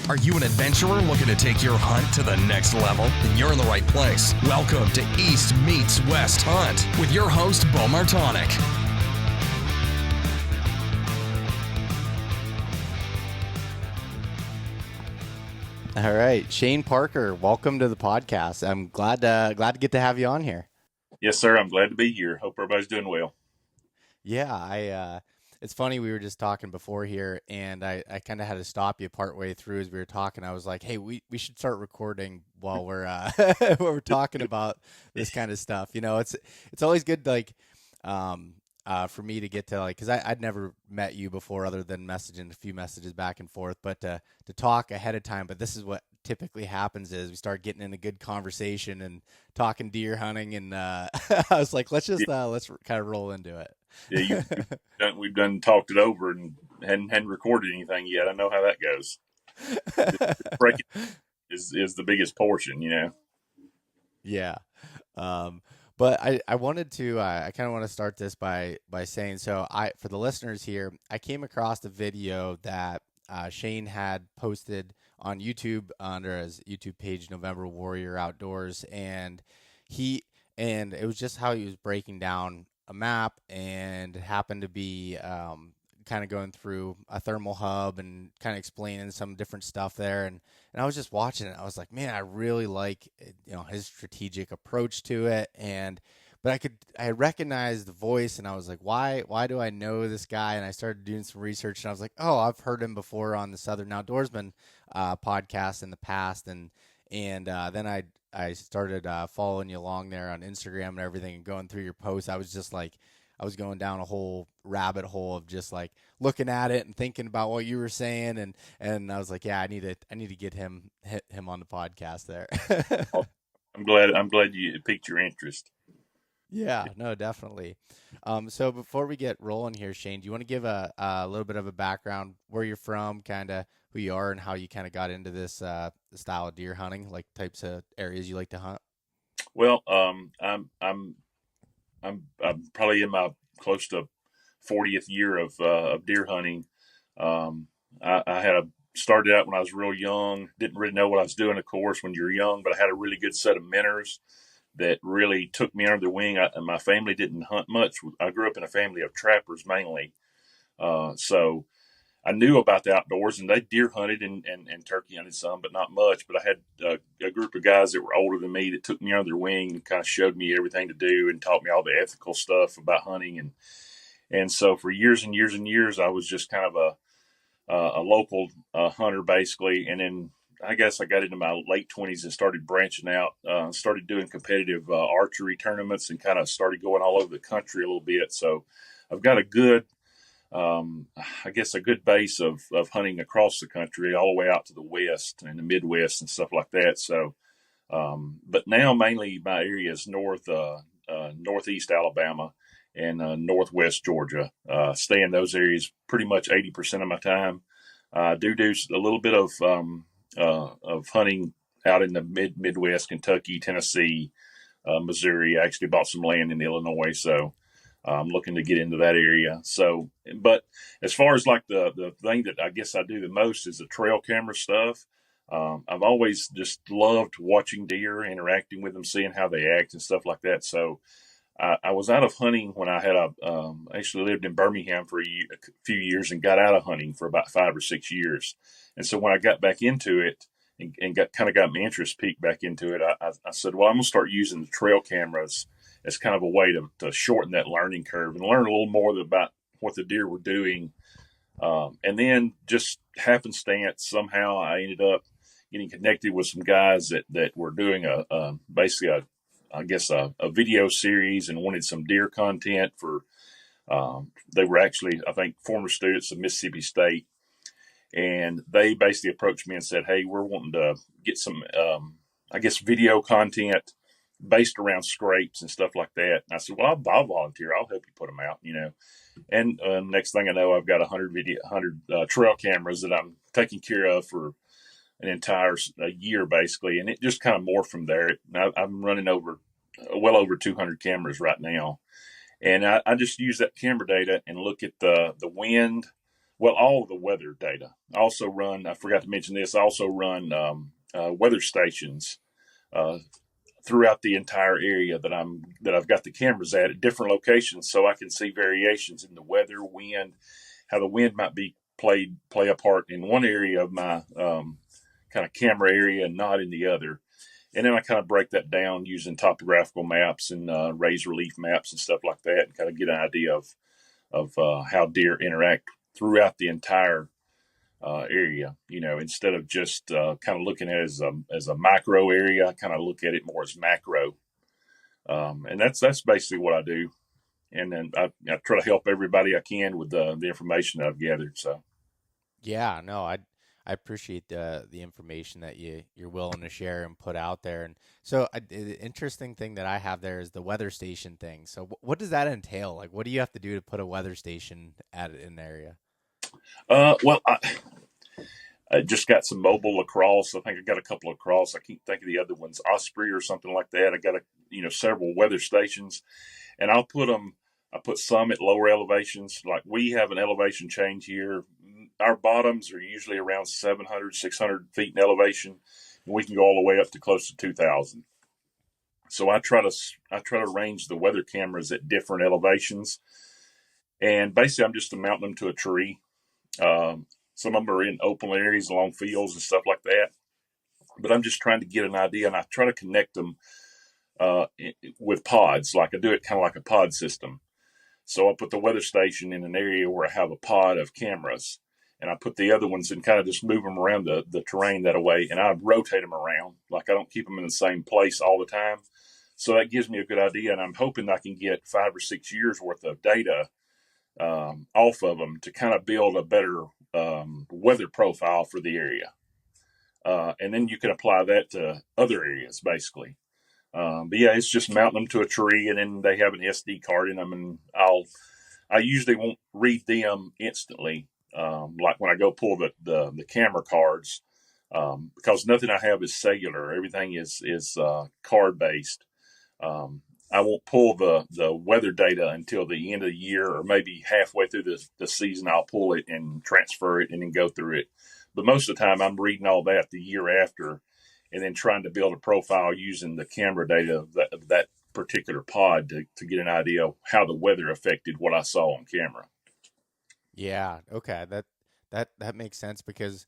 Are you an adventurer looking to take your hunt to the next level? Then you're in the right place. Welcome to East Meets West Hunt with your host, Beau Martonik. All right, Shane Parker, welcome to the podcast. I'm glad to get to have you on here. Yes, sir. I'm glad to be here. Hope everybody's doing well. Yeah, it's funny, we were just talking before here, and I kind of had to stop you partway through as we were talking. I was like, hey, we should start recording while we're while we're talking about this kind of stuff. You know, it's always good, like, for me to get to, like, because I'd never met you before other than messaging a few messages back and forth, but to talk ahead of time. But this is what typically happens is we start getting in a good conversation and talking deer hunting, and I was like, let's kind of roll into it. Yeah, we've done talked it over and hadn't recorded anything yet. I know how that goes. Breaking is the biggest portion, you know. Yeah. But I wanted to I kind of want to start this by saying, so for the listeners here, I came across a video that Shane had posted on YouTube under his YouTube page, November Warrior Outdoors, and it was just how he was breaking down a map, and it happened to be kind of going through a thermal hub and kind of explaining some different stuff there, and I was just watching it. I was like, man, I really like, his strategic approach to it, but I recognized the voice, and I was like, why do I know this guy? And I started doing some research, and I was like, oh, I've heard him before on the Southern Outdoorsman podcast in the past, and then I started following you along there on Instagram and everything, and going through your posts. I was just like, I was going down a whole rabbit hole of just like looking at it and thinking about what you were saying, and I was like, yeah, I need to get him on the podcast there. I'm glad you piqued your interest. Yeah, no, definitely. So before we get rolling here, Shane, do you want to give a little bit of a background, where you're from, kind of who you are, and how you kind of got into this style of deer hunting, like types of areas you like to hunt? Well, I'm probably in my close to 40th year of deer hunting. I started out when I was real young. Didn't really know what I was doing, of course, when you're young, but I had a really good set of mentors that really took me under their wing. And my family didn't hunt much. I grew up in a family of trappers mainly. So I knew about the outdoors, and they deer hunted and turkey hunted some, but not much. But I had a group of guys that were older than me that took me under their wing and kind of showed me everything to do and taught me all the ethical stuff about hunting. And so for years and years and years, I was just kind of a local hunter, basically. And then I guess I got into my late 20s and started branching out, started doing competitive archery tournaments, and kind of started going all over the country a little bit. So I've got a good base of hunting across the country, all the way out to the West and the Midwest and stuff like that. So, but now mainly my area is northeast Alabama and northwest Georgia. Stay in those areas pretty much 80% of my time. I do a little bit of hunting out in the Midwest, Kentucky, Tennessee, Missouri. I actually bought some land in Illinois, so I'm looking to get into that area. So, but as far as like the thing that I guess I do the most is the trail camera stuff. I've always just loved watching deer, interacting with them, seeing how they act and stuff like that. So I was out of hunting when I had actually lived in Birmingham for a few years, and got out of hunting for about 5 or 6 years. And so when I got back into it and got my interest peaked back into it, I said, well, I'm going to start using the trail cameras as kind of a way to shorten that learning curve and learn a little more about what the deer were doing. And then just happenstance, somehow I ended up getting connected with some guys that were doing basically a video series, and wanted some deer content for, they were actually, I think, former students of Mississippi State. And they basically approached me and said, hey, we're wanting to get some, video content based around scrapes and stuff like that. And I said, well, I'll volunteer. I'll help you put them out, And next thing I know, I've got 100 trail cameras that I'm taking care of for an entire year, basically. And it just kind of morphed from there. I'm running well over 200 cameras right now. And I just use that camera data and look at the wind, Well, all of the weather data. I forgot to mention this, I also run weather stations uh, throughout the entire area that I've got the cameras at different locations, so I can see variations in the weather, wind, how the wind might play a part in one area of my kind of camera area and not in the other. And then I kind of break that down using topographical maps and raised relief maps and stuff like that, and kind of get an idea of how deer interact throughout the entire area. Instead of just kind of looking at it as a micro area, I kind of look at it more as macro. And that's basically what I do. And then I try to help everybody I can with the information that I've gathered. So Yeah, no, I appreciate the information that you're willing to share and put out there. And so the interesting thing that I have there is the weather station thing. So what does that entail? Like, what do you have to do to put a weather station at an area? well, I just got some mobile lacrosse. I think I got a couple of lacrosse. I can't think of the other ones, Osprey or something like that. I got several weather stations, and I put some at lower elevations. Like we have an elevation change here. Our bottoms are usually around 700, 600 feet in elevation, and we can go all the way up to close to 2,000. So I try to range the weather cameras at different elevations, and basically I'm just mounting them to a tree. Some of them are in open areas along fields and stuff like that. But I'm just trying to get an idea, and I try to connect them with pods. Like I do it kind of like a pod system. So I put the weather station in an area where I have a pod of cameras, and I put the other ones and kind of just move them around the terrain that way, and I rotate them around. Like I don't keep them in the same place all the time. So that gives me a good idea, and I'm hoping I can get 5 or 6 years worth of data off of them to kind of build a better weather profile for the area. And then you can apply that to other areas, basically. But yeah, it's just mounting them to a tree, and then they have an SD card in them, and I usually won't read them instantly. Like when I go pull the camera cards, because nothing I have is cellular. Everything is card based. I won't pull the weather data until the end of the year, or maybe halfway through the season. I'll pull it and transfer it and then go through it. But most of the time, I'm reading all that the year after, and then trying to build a profile using the camera data of that particular pod to get an idea of how the weather affected what I saw on camera. Yeah, okay. That makes sense because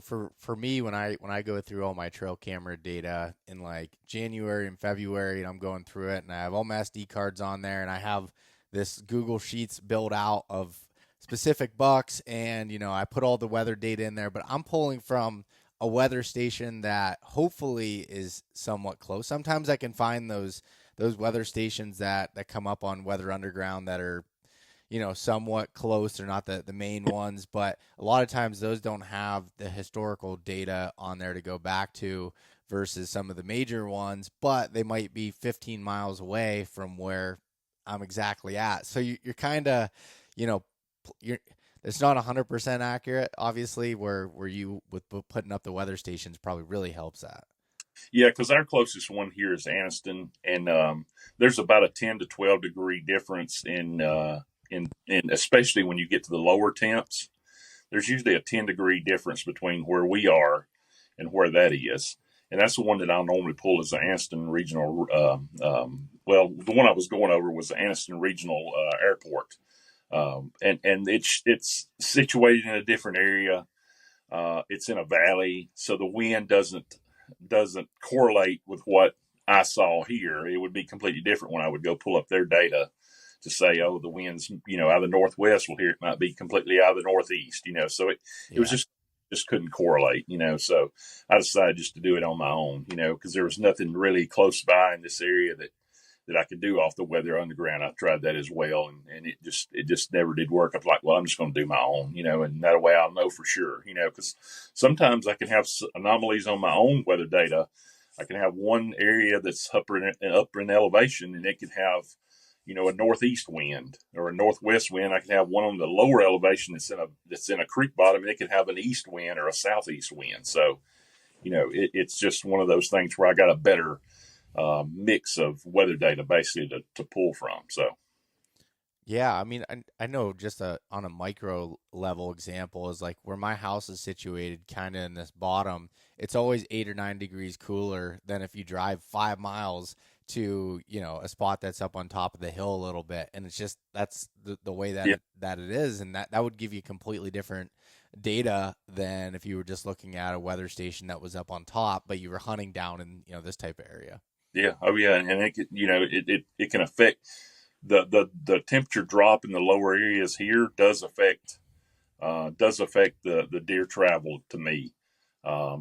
for me when I go through all my trail camera data in like January and February, and I'm going through it, and I have all my SD cards on there, and I have this Google Sheets built out of specific bucks, and I put all the weather data in there, but I'm pulling from a weather station that hopefully is somewhat close. Sometimes I can find those weather stations that come up on Weather Underground that are somewhat close. They're not the main ones, but a lot of times those don't have the historical data on there to go back to versus some of the major ones, but they might be 15 miles away from where I'm exactly at. So you're kind of, it's not 100% accurate, obviously, where you with putting up the weather stations probably really helps that. Yeah, because our closest one here is Anniston, and there's about a 10 to 12 degree difference in especially when you get to the lower temps. There's usually a 10-degree difference between where we are and where that is. And that's the one that I'll normally pull is the Anniston Regional. Well, the one I was going over was the Anniston Regional Airport. And it's situated in a different area. It's in a valley, so the wind doesn't correlate with what I saw here. It would be completely different when I would go pull up their data to say, oh, the winds, out of the northwest. Well, here it might be completely out of the northeast. So it was just couldn't correlate. So I decided just to do it on my own. Because there was nothing really close by in this area that I could do off the Weather Underground. I tried that as well, and it just never did work. I was like, well, I'm just going to do my own, and that way I'll know for sure, because sometimes I can have anomalies on my own weather data. I can have one area that's up in elevation, and it can have, a northeast wind or a northwest wind. I can have one on the lower elevation that's in a creek bottom, and it can have an east wind or a southeast wind. So, it's just one of those things where I got a better mix of weather data basically to pull from. So Yeah, I mean, I know just on a micro level example is like where my house is situated, kind of in this bottom. It's always 8 or 9 degrees cooler than if you drive 5 miles to, a spot that's up on top of the hill a little bit. And it's just that's the way that Yeah, it is, and that would give you completely different data than if you were just looking at a weather station that was up on top, but you were hunting down in, this type of area. yeah, oh yeah, and it could, it can affect the temperature drop in the lower areas here does affect the deer travel to me,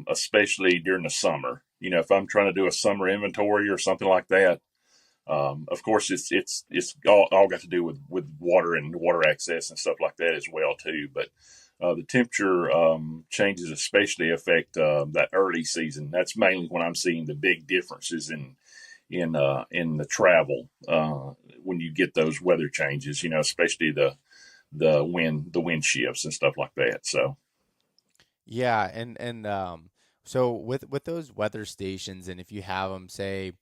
especially during the summer. If I'm trying to do a summer inventory or something like that, of course it's all got to do with water and water access and stuff like that as well too. But the temperature changes especially affect that early season. That's mainly when I'm seeing the big differences in the travel when you get those weather changes. Especially the wind shifts and stuff like that. So Yeah, so with those weather stations, and if you have them, say,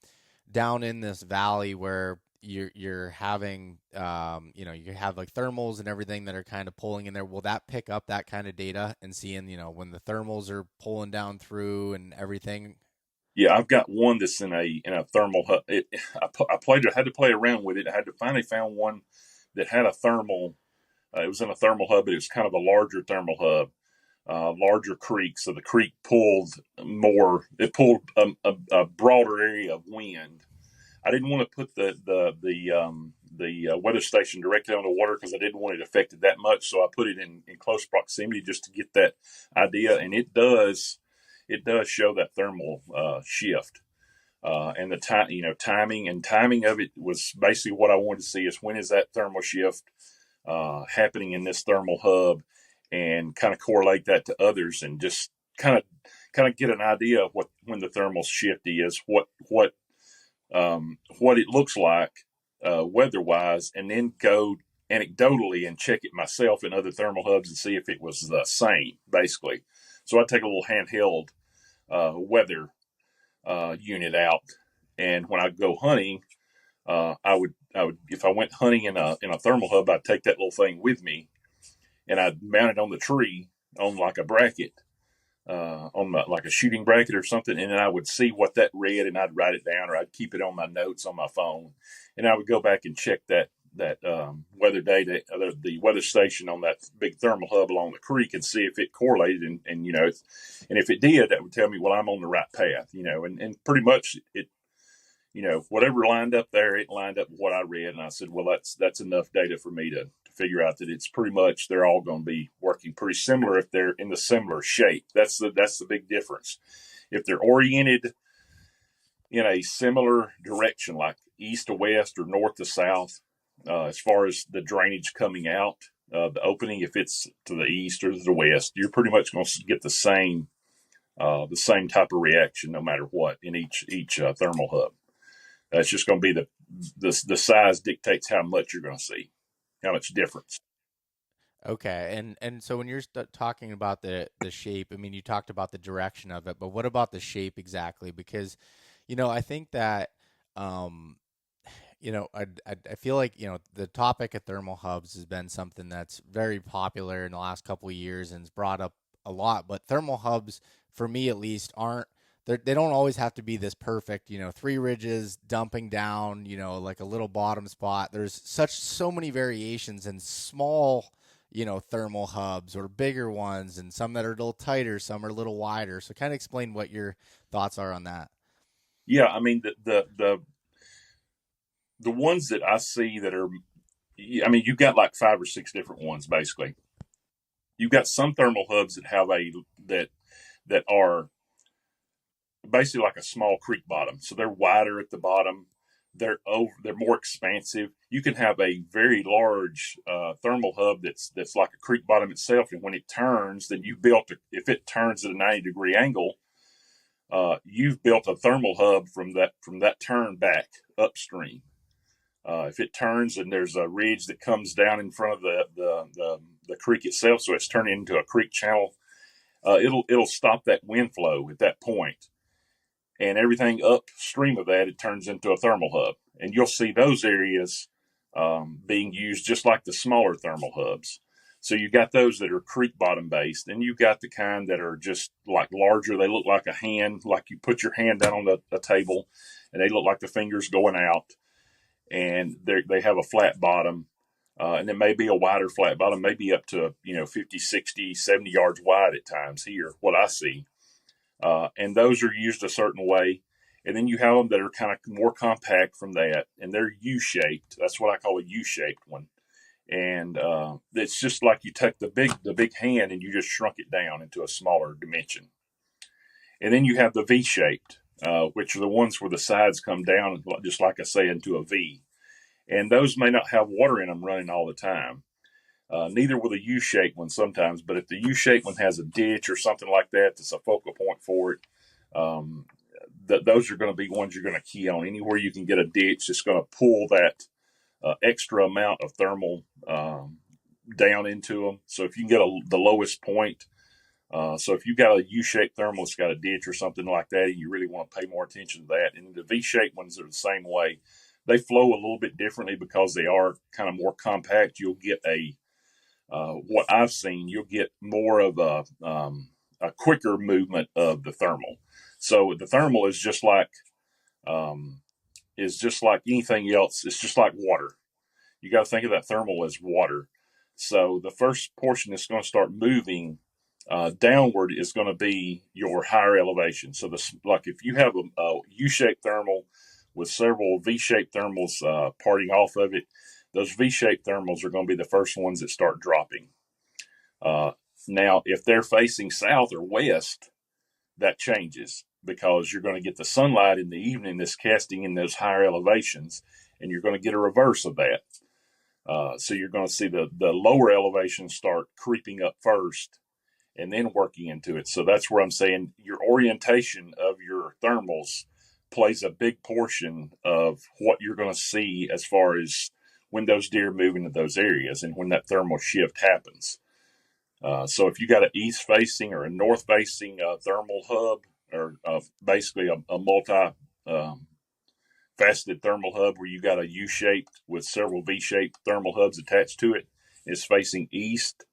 down in this valley where you're having you have like thermals and everything that are kind of pulling in there, will that pick up that kind of data and seeing, when the thermals are pulling down through and everything? yeah, I've got one that's in a thermal hub. I played it. I had to play around with it. I had to finally found one that had a thermal. It was in a thermal hub, but it was kind of a larger thermal hub, larger creek. So the creek pulled more. It pulled a broader area of wind. I didn't want to put the weather station directly on the water because I didn't want it affected that much. So I put it in close proximity just to get that idea, and it does show that thermal shift. And the time, timing of it was basically what I wanted to see is when is that thermal shift happening in this thermal hub, and kind of correlate that to others, and just kind of get an idea of when the thermal shift is, what it looks like weather wise, and then go anecdotally and check it myself in other thermal hubs and see if it was the same, basically. So I take a little handheld weather unit out, and when I go hunting, I would if I went hunting in a thermal hub, I'd take that little thing with me, and I'd mount it on the tree on like a bracket, like a shooting bracket or something, and then I would see what that read, and I'd write it down, or I'd keep it on my notes on my phone, and I would go back and check that weather data, the weather station on that big thermal hub along the creek, and see if it correlated, and if it did, that would tell me, well, I'm on the right path, and pretty much it. Whatever lined up there, it lined up with what I read, and I said, well, that's enough data for me to figure out that it's pretty much they're all going to be working pretty similar if they're in the similar shape. That's the big difference. If they're oriented in a similar direction, like east to west or north to south, as far as the drainage coming out, the opening, if it's to the east or to the west, you're pretty much going to get the same type of reaction no matter what in each thermal hub. That's just going to be the size dictates how much you're going to see, how much difference. Okay, and so when you're talking about the shape, I mean, you talked about the direction of it, but what about the shape exactly? Because, I think that, I feel like, the topic of thermal hubs has been something that's very popular in the last couple of years and it's brought up a lot. But thermal hubs, for me at least, they don't always have to be this perfect, three ridges dumping down, like a little bottom spot. There's so many variations and small, thermal hubs or bigger ones, and some that are a little tighter, some are a little wider. So kind of explain what your thoughts are on that. Yeah, I mean the ones that I see that are, I mean, you've got like 5 or 6 different ones basically. You've got some thermal hubs that have that are basically like a small creek bottom, so they're wider at the bottom. They're more expansive. You can have a very large thermal hub that's like a creek bottom itself, and when it turns, then if it turns at a 90-degree angle, you've built a thermal hub from that turn back upstream. If it turns and there's a ridge that comes down in front of the creek itself, so it's turning into a creek channel, it'll stop that wind flow at that point, and everything upstream of that, it turns into a thermal hub. And you'll see those areas being used just like the smaller thermal hubs. So you got those that are creek bottom based, and you got the kind that are just like larger. They look like a hand, like you put your hand down on the table, and they look like the fingers going out, and they have a flat bottom. And it may be a wider flat bottom, maybe up to 50, 60, 70 yards wide at times here, what I see. And those are used a certain way. And then you have them that are kind of more compact from that, and they're U-shaped. That's what I call a U-shaped one. And it's just like you take the big hand and you just shrunk it down into a smaller dimension. And then you have the V-shaped, which are the ones where the sides come down, just like I say, into a V. And those may not have water in them running all the time. Neither will the U-shaped one sometimes, but if the U-shaped one has a ditch or something like that, that's a focal point for it, those are going to be ones you're going to key on. Anywhere you can get a ditch, it's going to pull that extra amount of thermal down into them. So if you can get the lowest point, so if you've got a U-shaped thermal, it's got a ditch or something like that, and you really want to pay more attention to that. And the V-shaped ones are the same way. They flow a little bit differently because they are kind of more compact. You'll get what I've seen, you'll get more of a quicker movement of the thermal. So the thermal is just like anything else. It's just like water. You got to think of that thermal as water. So the first portion that's going to start moving downward is going to be your higher elevation. So like if you have a U-shaped thermal with several V-shaped thermals parting off of it, those V-shaped thermals are going to be the first ones that start dropping. Now, if they're facing south or west, that changes because you're going to get the sunlight in the evening that's casting in those higher elevations, and you're going to get a reverse of that. So you're going to see the lower elevations start creeping up first and then working into it. So that's where I'm saying your orientation of your thermals plays a big portion of what you're going to see as far as when those deer move into those areas and when that thermal shift happens. So if you got an east facing or a north facing thermal hub, or basically a multi faceted thermal hub where you got a U-shaped with several V-shaped thermal hubs attached to it, is facing east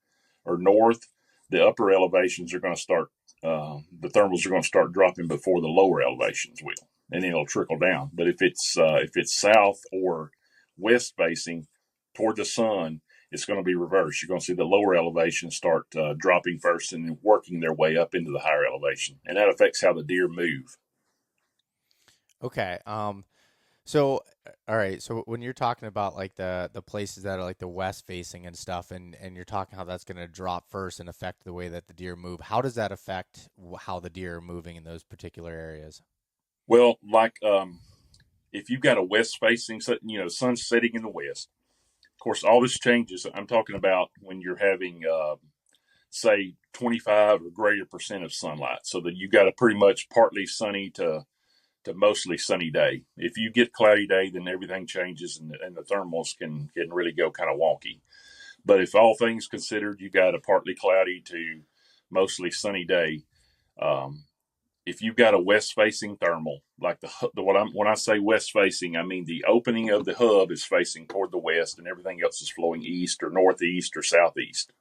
or north, the upper elevations are going to start, the thermals are going to start dropping before the lower elevations will, and then it'll trickle down. But if it's south or west facing toward the sun, it's going to be reversed. You're going to see the lower elevations start dropping first and then working their way up into the higher elevation. And that affects how the deer move. Okay. So, all right. So when you're talking about like the places that are like the west facing and stuff, and you're talking how that's going to drop first and affect the way that the deer move, how does that affect how the deer are moving in those particular areas? Well, like if you've got a west facing, sun setting in the west, of course, all this changes. I'm talking about when you're having, say, 25 or greater percent of sunlight, so that you got a pretty much partly sunny to mostly sunny day. If you get cloudy day, then everything changes and the thermals can really go kind of wonky. But if all things considered, you got a partly cloudy to mostly sunny day, if you've got a west facing thermal, like when I say west facing, I mean the opening of the hub is facing toward the west and everything else is flowing east or northeast or southeast.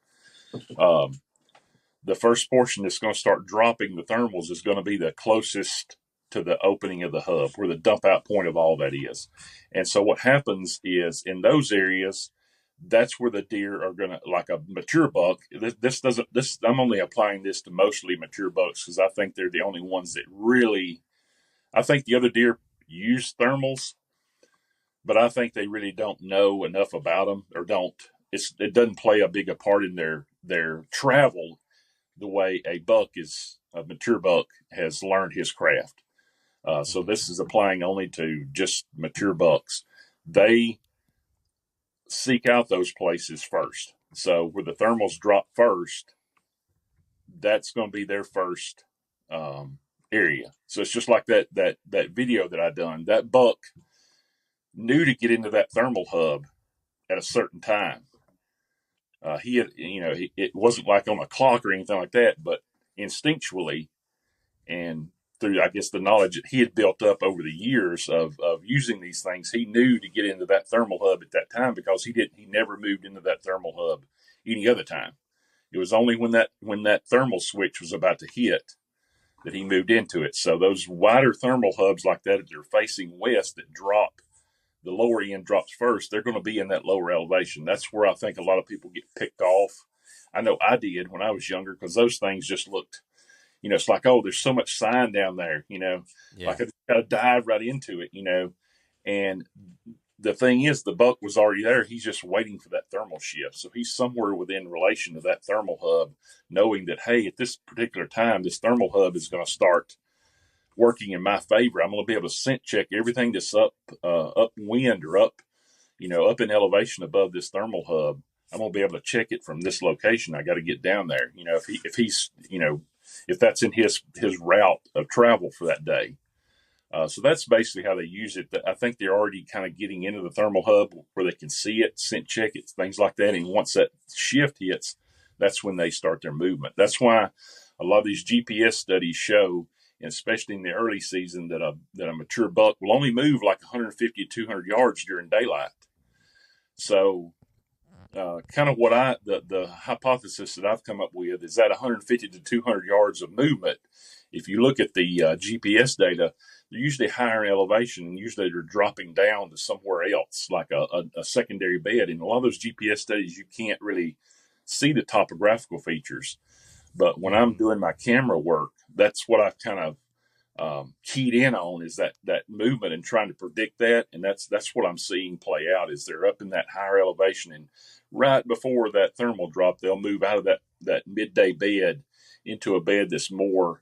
The first portion that's going to start dropping the thermals is going to be the closest to the opening of the hub, where the dump out point of all that is. And so what happens is in those areas, that's where the deer are going to, like a mature buck. I'm only applying this to mostly mature bucks because I think they're the only ones that really, I think the other deer use thermals, but I think they really don't know enough about them, or it doesn't play a big a part in their travel the way a mature buck has learned his craft. So this is applying only to just mature bucks. They seek out those places first. So where the thermals drop first, that's going to be their first area. So it's just like that video that I done. That buck knew to get into that thermal hub at a certain time. He had, it wasn't like on a clock or anything like that, but instinctually, and I guess the knowledge that he had built up over the years of using these things, he knew to get into that thermal hub at that time because he never moved into that thermal hub any other time. It was only when that thermal switch was about to hit that he moved into it. So those wider thermal hubs like that, if they're facing west, that drop, the lower end drops first, they're going to be in that lower elevation. That's where I think a lot of people get picked off. I know I did when I was younger because those things just looked, it's like, oh, there's so much sign down there, like I just got to dive right into it, and the thing is, the buck was already there. He's just waiting for that thermal shift. So he's somewhere within relation to that thermal hub, knowing that, hey, at this particular time, this thermal hub is going to start working in my favor. I'm going to be able to scent check everything that's upwind or up in elevation above this thermal hub. I'm going to be able to check it from this location. I got to get down there. If that's in his route of travel for that day. So that's basically how they use it. I think they're already kind of getting into the thermal hub where they can see it, scent check it, things like that. And once that shift hits, that's when they start their movement. That's why a lot of these GPS studies show, and especially in the early season, that a mature buck will only move like 150 to 200 yards during daylight. So kind of what the hypothesis that I've come up with is that 150 to 200 yards of movement. If you look at the GPS data, they're usually higher in elevation, and usually they're dropping down to somewhere else, like a secondary bed. In a lot of those GPS studies, you can't really see the topographical features. But when I'm doing my camera work, that's what I've kind of keyed in on, is that movement and trying to predict that. And that's what I'm seeing play out, is they're up in that higher elevation, and right before that thermal drop, they'll move out of that midday bed into a bed that's more,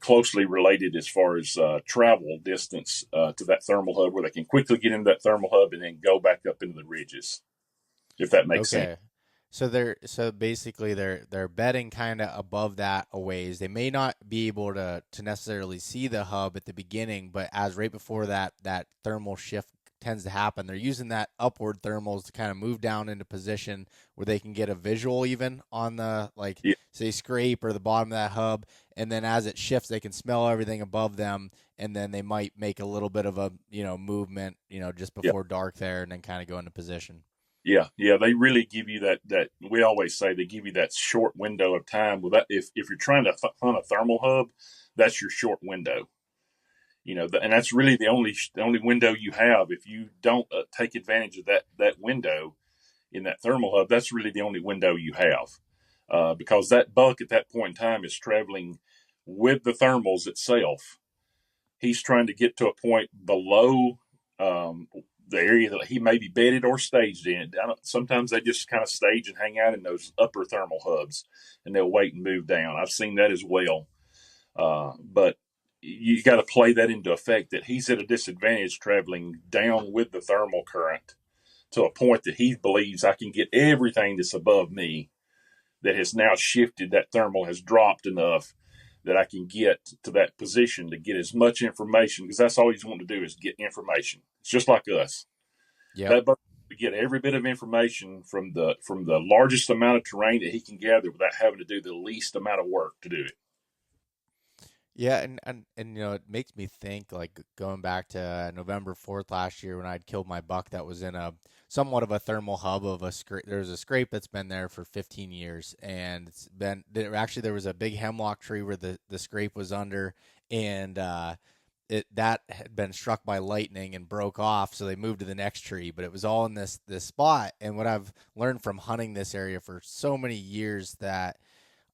closely related as far as travel distance to that thermal hub, where they can quickly get into that thermal hub and then go back up into the ridges, if that makes sense. So basically they're bedding kind of above that a ways. They may not be able to necessarily see the hub at the beginning, but as right before that thermal shift tends to happen, they're using that upward thermals to kind of move down into position where they can get a visual even on the, say, scrape or the bottom of that hub. And then as it shifts, they can smell everything above them. And then they might make a little bit of a, movement, just before dark there, and then kind of go into position. Yeah. They really give you that we always say they give you that short window of time. Well, that if you're trying to hunt a thermal hub, that's your short window. And that's really the only window you have. If you don't take advantage of that window in that thermal hub, that's really the only window you have, because that buck at that point in time is traveling with the thermals itself. He's trying to get to a point below the area that he may be bedded or staged in. Sometimes they just kind of stage and hang out in those upper thermal hubs, and they'll wait and move down. I've seen that as well, but you got to play that into effect, that he's at a disadvantage traveling down with the thermal current to a point that he believes, I can get everything that's above me that has now shifted. That thermal has dropped enough that I can get to that position to get as much information, because that's all he's wanting to do is get information. It's just like us. Yeah. That bird to get every bit of information from the largest amount of terrain that he can gather without having to do the least amount of work to do it. Yeah, and it makes me think, like, going back to November 4th last year when I'd killed my buck that was in a somewhat of a thermal hub of a scrape. There's a scrape that's been there for 15 years, and there was a big hemlock tree where the scrape was under, and that had been struck by lightning and broke off, so they moved to the next tree, but it was all in this spot. And what I've learned from hunting this area for so many years, that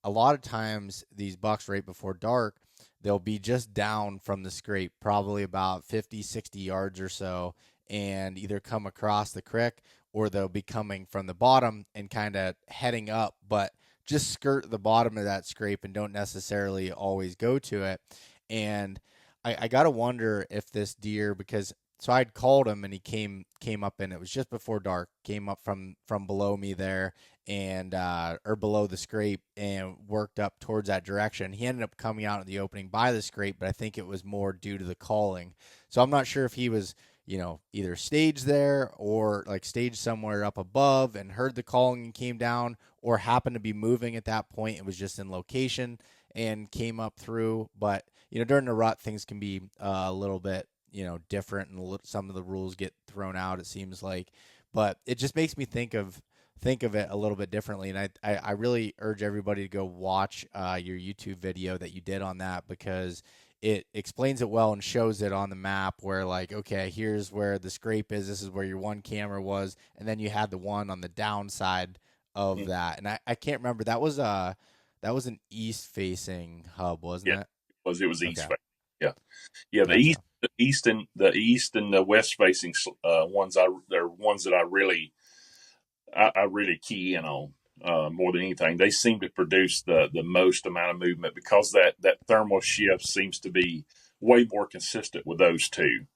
a lot of times these bucks right before dark, they'll be just down from the scrape, probably about 50, 60 yards or so, and either come across the creek, or they'll be coming from the bottom and kind of heading up, but just skirt the bottom of that scrape and don't necessarily always go to it. And I got to wonder if this deer, because so I'd called him and he came up, and it was just before dark, came up from below me there, and or below the scrape, and worked up towards that direction. He ended up coming out of the opening by the scrape, but I think it was more due to the calling. So I'm not sure if he was, either staged there or like staged somewhere up above and heard the calling and came down, or happened to be moving at that point and was just in location and came up through. But, during the rut, things can be a little bit, different, and some of the rules get thrown out, it seems like. But it just makes me think of it a little bit differently. And I really urge everybody to go watch your YouTube video that you did on that, because it explains it well and shows it on the map where, like, okay, here's where the scrape is. This is where your one camera was. And then you had the one on the downside of that. And I can't remember. That was an east facing hub, wasn't it? It was east Okay. facing. Yeah. Yeah. The Gotcha. east and the west facing ones, they're ones that I really key in on more than anything. They seem to produce the most amount of movement, because that thermal shift seems to be way more consistent with those two.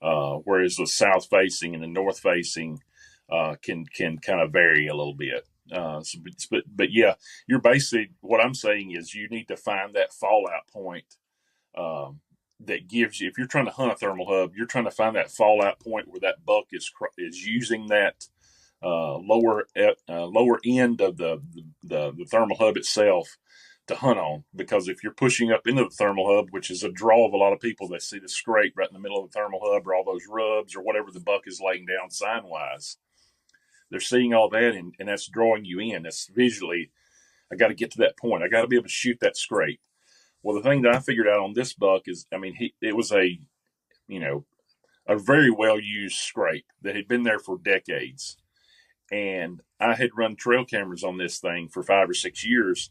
Whereas the south facing and the north facing can kind of vary a little bit. But yeah, you're basically, what I'm saying is, you need to find that fallout point that gives you, if you're trying to hunt a thermal hub, you're trying to find that fallout point where that buck is using that lower end of the thermal hub itself to hunt on. Because if you're pushing up into the thermal hub, which is a draw of a lot of people, they see the scrape right in the middle of the thermal hub, or all those rubs or whatever the buck is laying down sign wise. They're seeing all that, and that's drawing you in. That's visually, I got to get to that point. I got to be able to shoot that scrape. Well, the thing that I figured out on this buck is, it was a very well used scrape that had been there for decades. And I had run trail cameras on this thing for 5 or 6 years,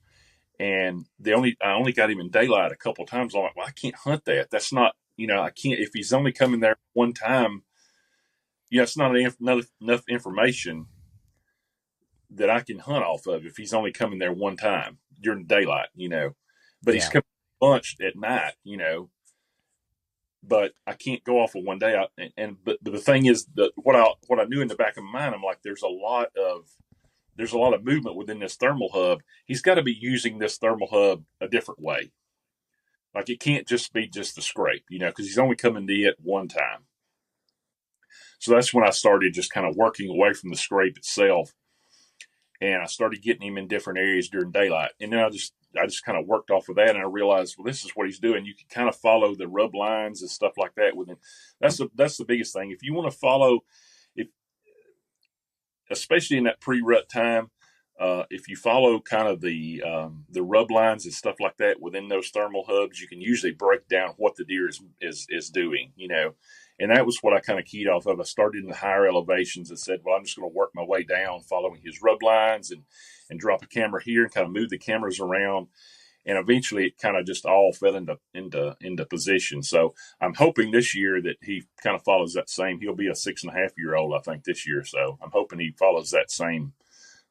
and I only got him in daylight a couple of times. I'm like, well, I can't hunt that. That's not, I can't, if he's only coming there one time. It's not enough information that I can hunt off of if he's only coming there one time during daylight, But he's coming a bunch at night, But I can't go off of one day. But the thing is that what I knew in the back of my mind, I'm like, there's a lot of movement within this thermal hub. He's got to be using this thermal hub a different way. Like, it can't just be just the scrape, because he's only coming to it one time. So that's when I started just kind of working away from the scrape itself, and I started getting him in different areas during daylight. And then I just kind of worked off of that, and I realized, well, this is what he's doing. You can kind of follow the rub lines and stuff like that with him. That's the biggest thing. If you want to follow, especially in that pre-rut time, if you follow kind of the rub lines and stuff like that within those thermal hubs, you can usually break down what the deer is doing, And that was what I kind of keyed off of. I started in the higher elevations and said, well, I'm just going to work my way down following his rub lines and drop a camera here and kind of move the cameras around. And eventually it kind of just all fell into position. So I'm hoping this year that he kind of follows that same. He'll be a 6.5-year-old, I think, this year. So I'm hoping he follows that same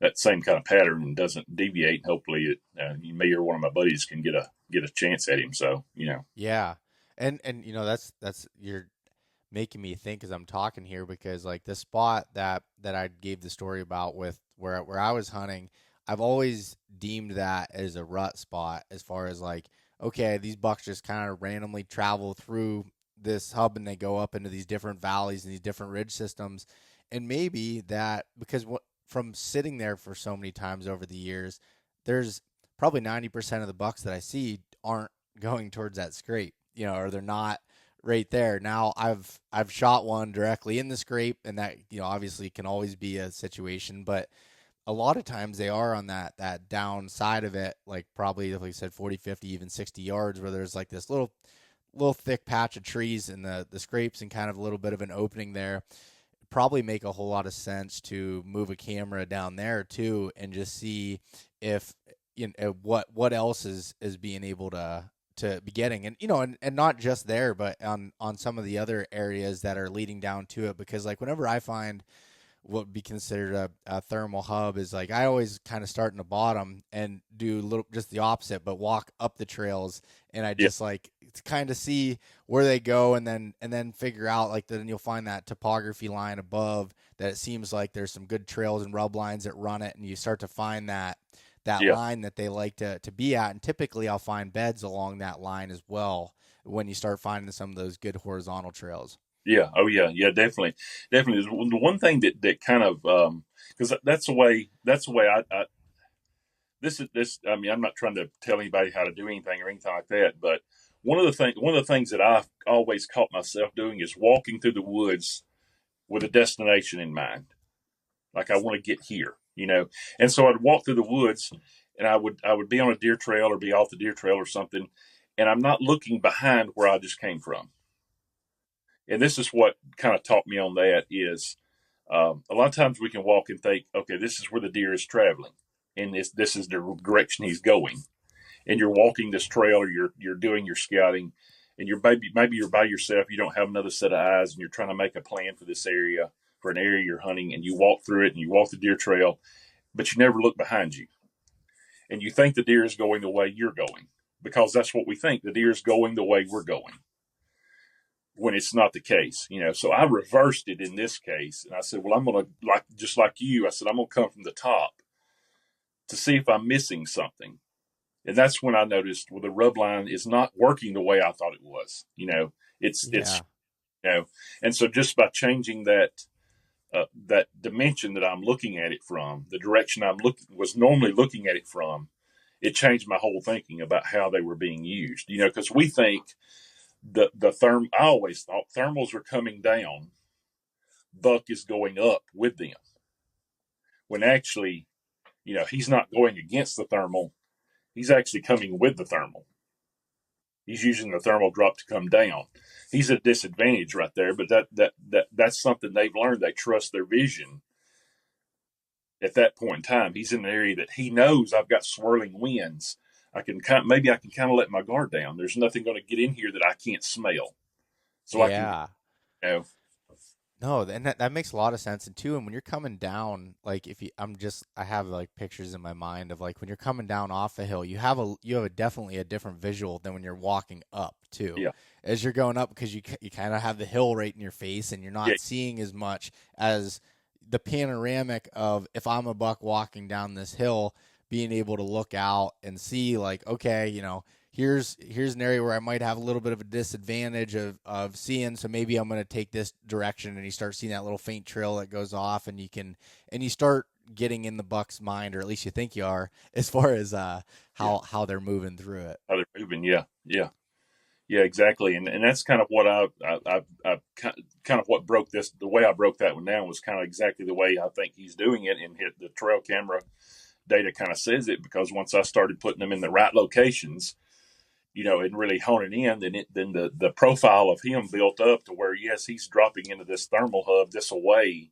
kind of pattern and doesn't deviate. And hopefully me or one of my buddies can get a chance at him. So, Yeah. And that's you're making me think as I'm talking here, because like the spot that I gave the story about with where I was hunting, I've always deemed that as a rut spot, as far as like, okay, these bucks just kind of randomly travel through this hub and they go up into these different valleys and these different ridge systems. And maybe that, because from sitting there for so many times over the years, there's probably 90% of the bucks that I see aren't going towards that scrape, or they're not right there. Now I've shot one directly in the scrape, and that, obviously can always be a situation, but a lot of times they are on that down side of it, like probably, like you said, 40, 50, even 60 yards, where there's like this little thick patch of trees in the scrapes and kind of a little bit of an opening there. Probably make a whole lot of sense to move a camera down there too, and just see if what else is being able to be getting, and and not just there, but on some of the other areas that are leading down to it. Because like whenever I find what would be considered a thermal hub, is like I always kind of start in the bottom and do just the opposite, but walk up the trails, and I just like to kind of see where they go, and then figure out, like, then you'll find that topography line above that it seems like there's some good trails and rub lines that run it, and you start to find that line that they like to be at. And typically I'll find beds along that line as well when you start finding some of those good horizontal trails. Yeah. Oh, yeah. Yeah. Definitely. Definitely. The one thing that kind of, because that's the way this. I mean, I'm not trying to tell anybody how to do anything or anything like that, but one of the things that I've always caught myself doing is walking through the woods with a destination in mind. Like, I want to get here, And so I'd walk through the woods, and I would be on a deer trail or be off the deer trail or something, and I'm not looking behind where I just came from. And this is what kind of taught me on that is a lot of times we can walk and think, okay, this is where the deer is traveling, and this is the direction he's going. And you're walking this trail, or you're doing your scouting, and maybe you're by yourself. You don't have another set of eyes, and you're trying to make a plan for this area, for an area you're hunting, and you walk through it, and you walk the deer trail, but you never look behind you, and you think the deer is going the way you're going, because that's what we think, the deer is going the way we're going, when it's not the case. So I reversed it in this case, and I said, well, I'm going to, just like you, I said, I'm going to come from the top to see if I'm missing something. And that's when I noticed, well, the rub line is not working the way I thought it was. It's and so just by changing that dimension that I'm looking at it from, the direction was normally looking at it from, it changed my whole thinking about how they were being used. Because we think I always thought thermals are coming down, buck is going up with them, when actually, he's not going against the thermal. He's actually coming with the thermal. He's using the thermal drop to come down. He's at a disadvantage right there, but that's something they've learned. They trust their vision at that point in time. He's in an area that he knows I've got swirling winds. Maybe I can kind of let my guard down. There's nothing going to get in here that I can't smell. So Yeah. I can, No, and that makes a lot of sense. And too, and when you're coming down, like I have like pictures in my mind of like when you're coming down off a hill, you have definitely a different visual than when you're walking up too. Yeah. As you're going up, because you kind of have the hill right in your face, and you're not seeing as much as the panoramic of, if I'm a buck walking down this hill, being able to look out and see like, okay, here's an area where I might have a little bit of a disadvantage of seeing, so maybe I'm going to take this direction, and you start seeing that little faint trail that goes off, and you start getting in the buck's mind, or at least you think you are, as far as how they're moving through it. How they're moving, yeah, exactly. And that's kind of what I kind of what broke this. The way I broke that one down was kind of exactly the way I think he's doing it, and the trail camera data kind of says it, because once I started putting them in the right locations, and really honing in, then the profile of him built up to where, yes, he's dropping into this thermal hub this away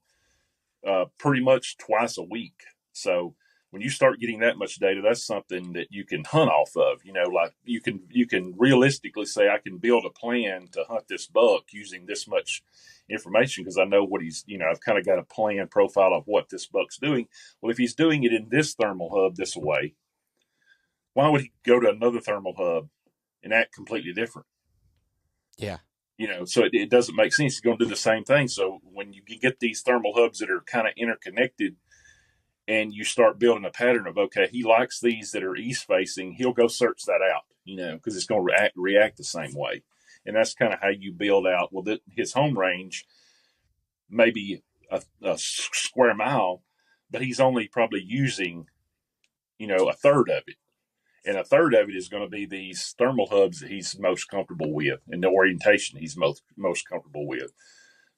pretty much twice a week. So when you start getting that much data, that's something that you can hunt off of. Like you can realistically say, I can build a plan to hunt this buck using this much information, because I know what he's, I've kind of got a plan profile of what this buck's doing. Well, if he's doing it in this thermal hub this way, why would he go to another thermal hub and act completely different? Yeah. So it doesn't make sense. He's going to do the same thing. So when you get these thermal hubs that are kind of interconnected, and you start building a pattern of, okay, he likes these that are east facing, he'll go search that out, because it's going to react the same way. And that's kind of how you build out, well, his home range may be a square mile, but he's only probably using, a third of it. And a third of it is going to be these thermal hubs that he's most comfortable with, and the orientation he's most comfortable with.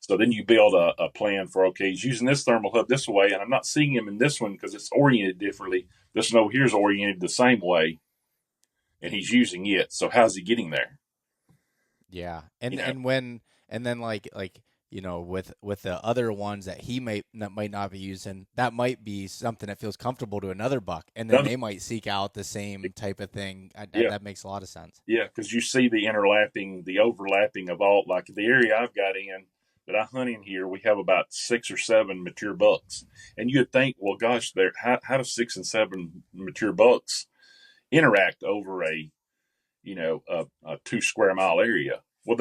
So then you build a plan for, okay, he's using this thermal hub this way, and I'm not seeing him in this one because it's oriented differently. This one over here is oriented the same way, and he's using it. So how's he getting there? Yeah, and then like with the other ones that he might not be using, that might be something that feels comfortable to another buck, and then they might seek out the same type of thing. That makes a lot of sense. Yeah, because you see the overlapping of all, like the area I've got in that I hunt in here, we have about 6 or 7 mature bucks, and you'd think, well, gosh, how do 6 and 7 mature bucks interact over a 2 square mile area? Well,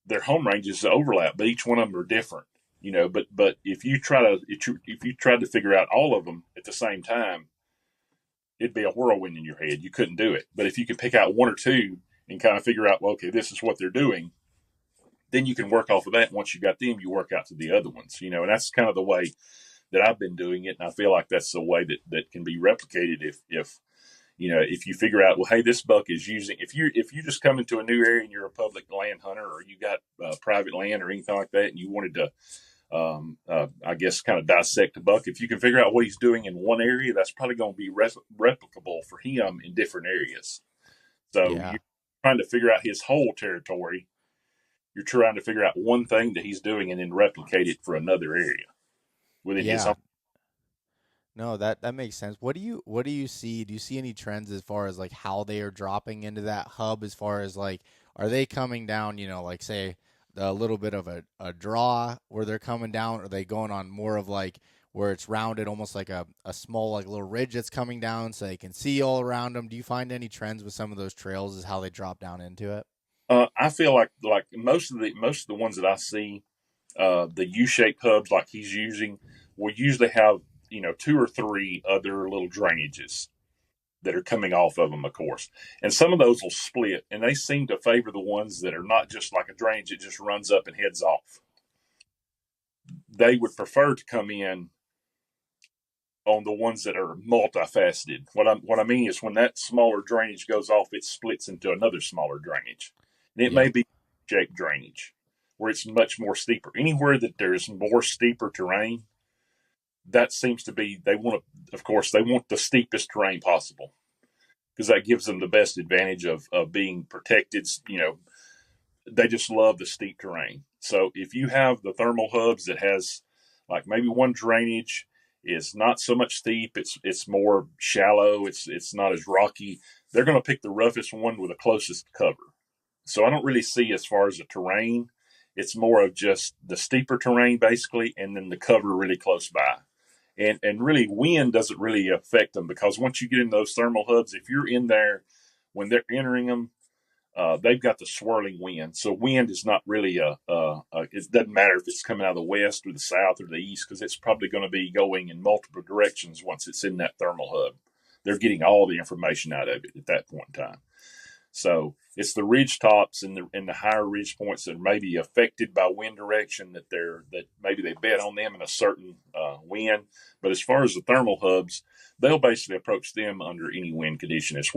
their home ranges overlap, but each one of them are different, But if you tried to figure out all of them at the same time, it'd be a whirlwind in your head. You couldn't do it. But if you could pick out 1 or 2 and kind of figure out, well, okay, this is what they're doing, then you can work off of that. Once you got them, you work out to the other ones, and that's kind of the way that I've been doing it, and I feel like that's a way that can be replicated if you figure out, well, hey, this buck is using, if you just come into a new area and you're a public land hunter, or you got private land or anything like that, and you wanted to, I guess, kind of dissect a buck, if you can figure out what he's doing in one area, that's probably going to be replicable for him in different areas. So Yeah. you're trying to figure out his whole territory. You're trying to figure out one thing that he's doing and then replicate it for another area within his Yeah. own. No, that makes sense. What do you see? Do you see any trends as far as like how they are dropping into that hub, as far as like, are they coming down, like say a little bit of a draw where they're coming down? Are they going on more of like where it's rounded, almost like a small like little ridge that's coming down so they can see all around them? Do you find any trends with some of those trails as how they drop down into it? I feel like most of the ones that I see, the U-shaped hubs like he's using will usually have two or three other little drainages that are coming off of them, of course, and some of those will split, and they seem to favor the ones that are not just like a drainage that just runs up and heads off. They would prefer to come in on the ones that are multifaceted. What I mean is when that smaller drainage goes off, it splits into another smaller drainage, and it may Yep. be shaped drainage where it's much more steeper. Anywhere that there's more steeper terrain, that seems to be, of course, they want the steepest terrain possible because that gives them the best advantage of being protected. They just love the steep terrain. So if you have the thermal hubs that has like maybe one drainage is not so much steep, it's more shallow, it's not as rocky, they're going to pick the roughest one with the closest cover. So I don't really see as far as the terrain, it's more of just the steeper terrain basically, and then the cover really close by. And really, wind doesn't really affect them because once you get in those thermal hubs, if you're in there when they're entering them, they've got the swirling wind. So wind is not really it doesn't matter if it's coming out of the west or the south or the east because it's probably going to be going in multiple directions once it's in that thermal hub. They're getting all the information out of it at that point in time. So it's the ridge tops and the higher ridge points that may be affected by wind direction that maybe they bet on them in a certain wind. But as far as the thermal hubs, they'll basically approach them under any wind condition. It's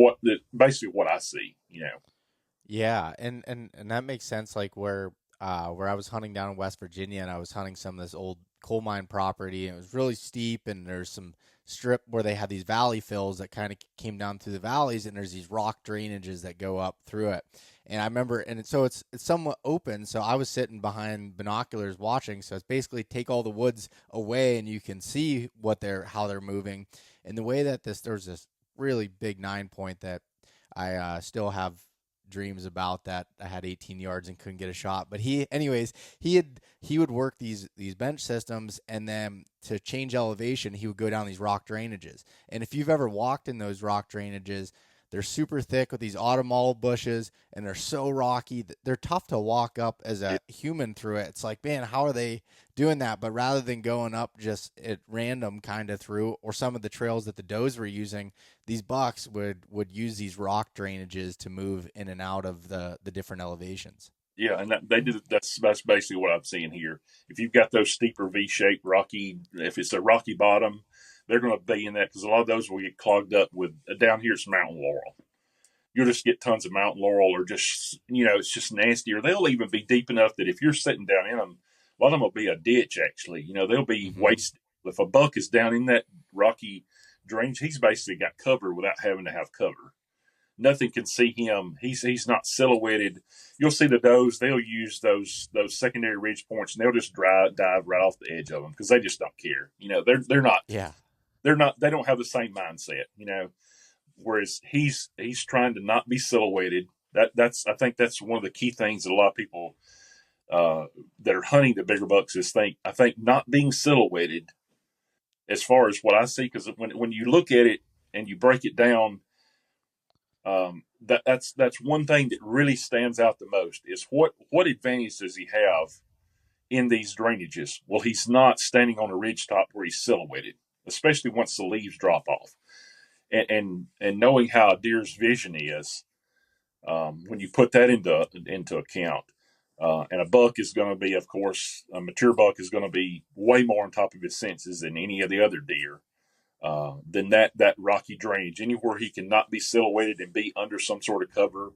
basically what I see. Yeah, and that makes sense. Like where I was hunting down in West Virginia, and I was hunting some of this old coal mine property, and it was really steep, and there's some strip where they had these valley fills that kind of came down through the valleys, and there's these rock drainages that go up through it. And I remember, so it's somewhat open. So I was sitting behind binoculars watching. So it's basically take all the woods away, and you can see how they're moving. And the way that there's this really big 9 point that I still have dreams about, that I had 18 yards and couldn't get a shot. But he would work these bench systems, and then to change elevation, he would go down these rock drainages. And if you've ever walked in those rock drainages, they're super thick with these autumnal bushes, and they're so rocky. They're tough to walk up as a human through it. It's like, man, how are they doing that? But rather than going up just at random kind of through, or some of the trails that the does were using, these bucks would use these rock drainages to move in and out of the different elevations. Yeah, and they did. That's basically what I'm seeing here. If you've got those steeper V-shaped rocky, if it's a rocky bottom, they're going to be in that because a lot of those will get clogged up with. Down here, it's mountain laurel. You'll just get tons of mountain laurel, or just it's just nasty. Or they'll even be deep enough that if you're sitting down in them, a lot of them will be a ditch. Actually, they'll be wasted. If a buck is down in that rocky drainage, he's basically got cover without having to have cover. Nothing can see him. He's not silhouetted. You'll see the does. They'll use those secondary ridge points, and they'll just dive right off the edge of them because they just don't care. They're not. Yeah. They're not. They don't have the same mindset. Whereas he's trying to not be silhouetted. I think that's one of the key things that a lot of people that are hunting the bigger bucks I think not being silhouetted, as far as what I see, because when you look at it and you break it down. That's one thing that really stands out the most is what advantage does he have in these drainages? Well, he's not standing on a ridge top where he's silhouetted, especially once the leaves drop off. And knowing how a deer's vision is, when you put that into account, And a buck is going to be, of course, a mature buck is going to be way more on top of his senses than any of the other deer. Then that rocky drainage, anywhere he can not be silhouetted and be under some sort of cover,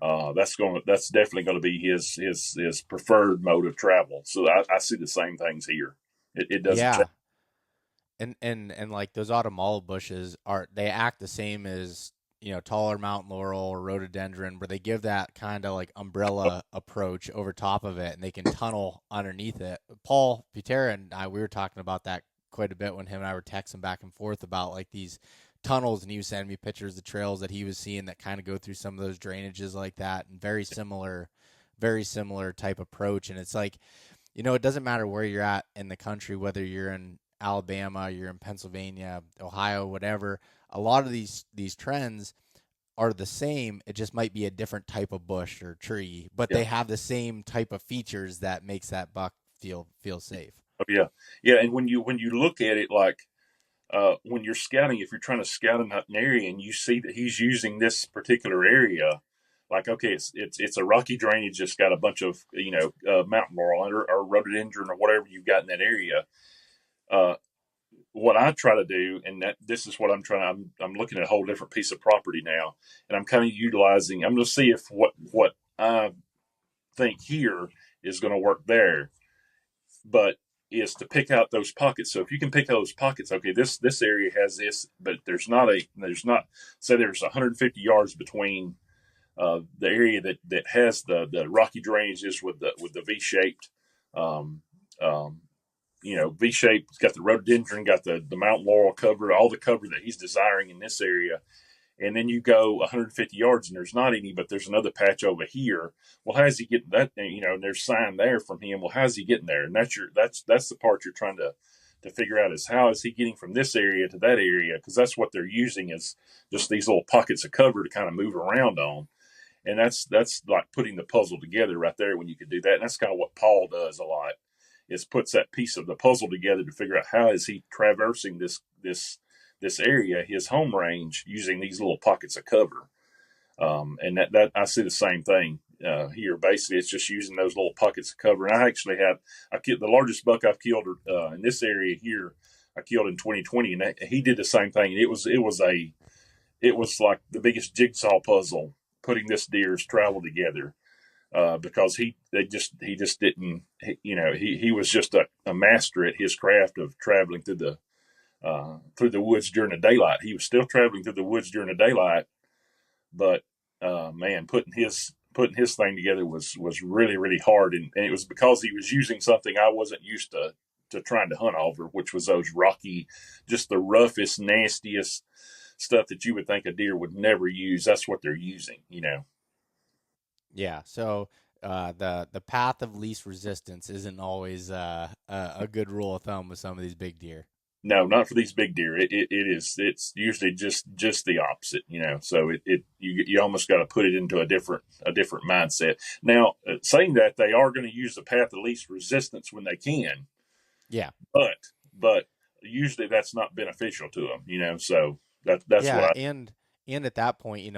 that's definitely going to be his preferred mode of travel. So I see the same things here. It doesn't Yeah. change. And like those autumn olive bushes they act the same as, taller mountain laurel or rhododendron, where they give that kind of like umbrella approach over top of it and they can tunnel underneath it. Paul Pitera and we were talking about that quite a bit when him and I were texting back and forth about like these tunnels, and he was sending me pictures of the trails that he was seeing that kind of go through some of those drainages like that, and very similar type approach. And it's like, it doesn't matter where you're at in the country, whether you're in Alabama, you're in Pennsylvania, Ohio, whatever. A lot of these trends are the same. It just might be a different type of bush or tree, but Yeah. they have the same type of features that makes that buck feel safe. Oh, yeah. Yeah. And when you look at it, like when you're scouting, if you're trying to scout an area and you see that he's using this particular area, like, okay, it's a rocky drainage that's got a bunch of mountain laurel or rhododendron or whatever you've got in that area. What I try to do, and that this is what I'm looking at a whole different piece of property now, and I'm kind of utilizing. I'm going to see if what I think here is going to work there, but is to pick out those pockets. So if you can pick out those pockets, okay, this area has this, but there's not say there's 150 yards between the area that has the rocky drainages with the V-shaped. Um, um, V-shaped. It's got the rhododendron, got the mountain laurel cover, all the cover that he's desiring in this area. And then you go 150 yards and there's not any, but there's another patch over here. Well, how's he getting that? And there's sign there from him. Well, how's he getting there? And that's the part you're trying to figure out, is how is he getting from this area to that area? Because that's what they're using, is just these little pockets of cover to kind of move around on. And that's like putting the puzzle together right there when you could do that. And that's kind of what Paul does a lot, is puts that piece of the puzzle together to figure out how is he traversing this area, his home range, using these little pockets of cover. And that I see the same thing here. Basically, it's just using those little pockets of cover. And I actually I killed the largest buck I've killed in this area here. I killed in 2020, and he did the same thing. And it was like the biggest jigsaw puzzle putting this deer's travel together. Because he just didn't, he was just a master at his craft of traveling through the woods during the daylight. He was still traveling through the woods during the daylight, but man, putting his thing together was really, really hard, and it was because he was using something I wasn't used to trying to hunt over, which was those rocky, just the roughest, nastiest stuff that you would think a deer would never use. That's what they're using. Yeah. So the path of least resistance isn't always a good rule of thumb with some of these big deer. No, not for these big deer. It's usually just the opposite, So you almost got to put it into a different mindset. Now, saying that, they are going to use the path of least resistance when they can. Yeah. But usually that's not beneficial to them, So that's yeah, what and at that point,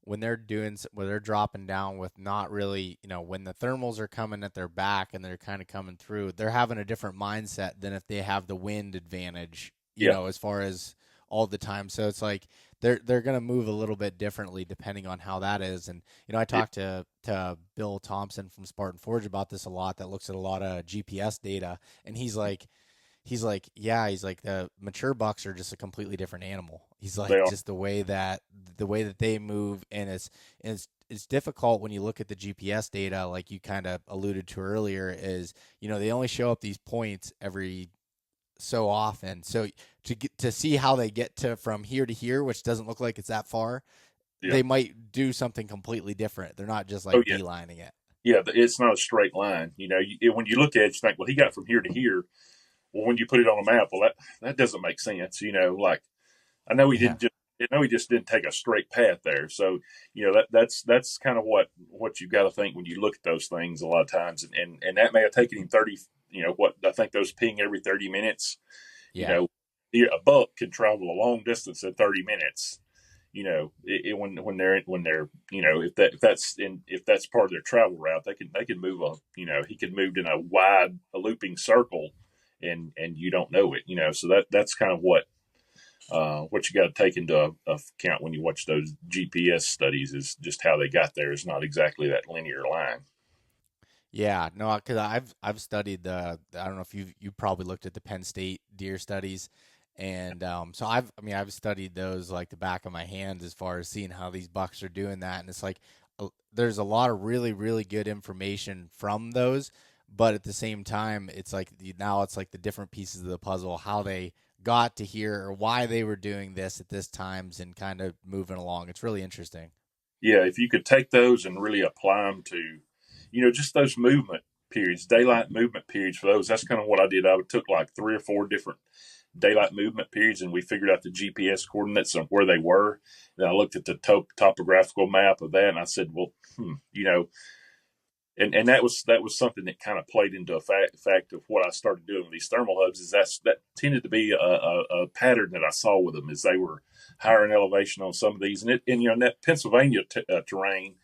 when they're dropping down with not really, when the thermals are coming at their back and they're kind of coming through, they're having a different mindset than if they have the wind advantage, as far as all the time. So it's like they're going to move a little bit differently depending on how that is. And I talked to Bill Thompson from Spartan Forge about this a lot, that looks at a lot of GPS data, and he's like, the mature bucks are just a completely different animal. He's like, just the way that they move, and it's difficult when you look at the GPS data, like you kind of alluded to earlier, is, they only show up these points every so often. So to see how they get to from here to here, which doesn't look like it's that far, they might do something completely different. They're not just like beelining it. Yeah, it's not a straight line. When you look at it, you think, well, he got from here to here. Well, when you put it on a map, well, that doesn't make sense. Like, I know he just didn't take a straight path there. So, that's kind of what you've got to think when you look at those things a lot of times. And that may have taken him 30, what I think those ping every 30 minutes. Yeah. A buck can travel a long distance in 30 minutes. when they're if that's part of their travel route, they can move he could move in a looping circle, and you don't know it. So that's kind of what you got to take into account when you watch those GPS studies, is just how they got there is not exactly that linear line. Yeah, no, because I've studied I don't know if you probably looked at the Penn State deer studies, and so I've studied those like the back of my hand as far as seeing how these bucks are doing that, and it's like there's a lot of really good information from those, but at the same time, it's like now it's like the different pieces of the puzzle, how they got to here or why they were doing this at this times and kind of moving along. It's really interesting. Yeah, if you could take those and really apply them to, just those movement periods, daylight movement periods for those. That's kind of what I did. I took like 3 or 4 different daylight movement periods, and we figured out the GPS coordinates of where they were. Then I looked at the topographical map of that, and I said, well, and that was something that kind of played into a fact of what I started doing with these thermal hubs. Is that tended to be a pattern that I saw with them, as they were higher in elevation on some of these, and in that Pennsylvania terrain,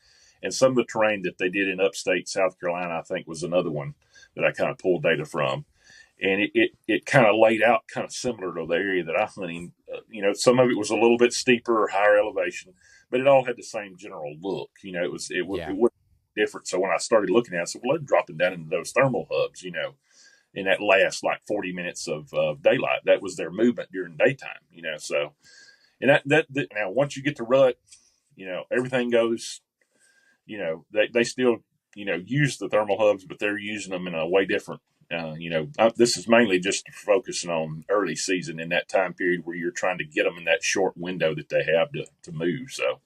and some of the terrain that they did in upstate South Carolina, I think was another one that I kind of pulled data from, and it kind of laid out kind of similar to the area that I hunting. Some of it was a little bit steeper or higher elevation, but it all had the same general look. It Yeah. was different. So when I started looking at it, I said, well, I'm dropping down into those thermal hubs, in that last like 40 minutes of daylight. That was their movement during daytime, so, and that now once you get to rut, everything goes, they still, use the thermal hubs, but they're using them in a way different. This is mainly just focusing on early season in that time period where you're trying to get them in that short window that they have to move. So,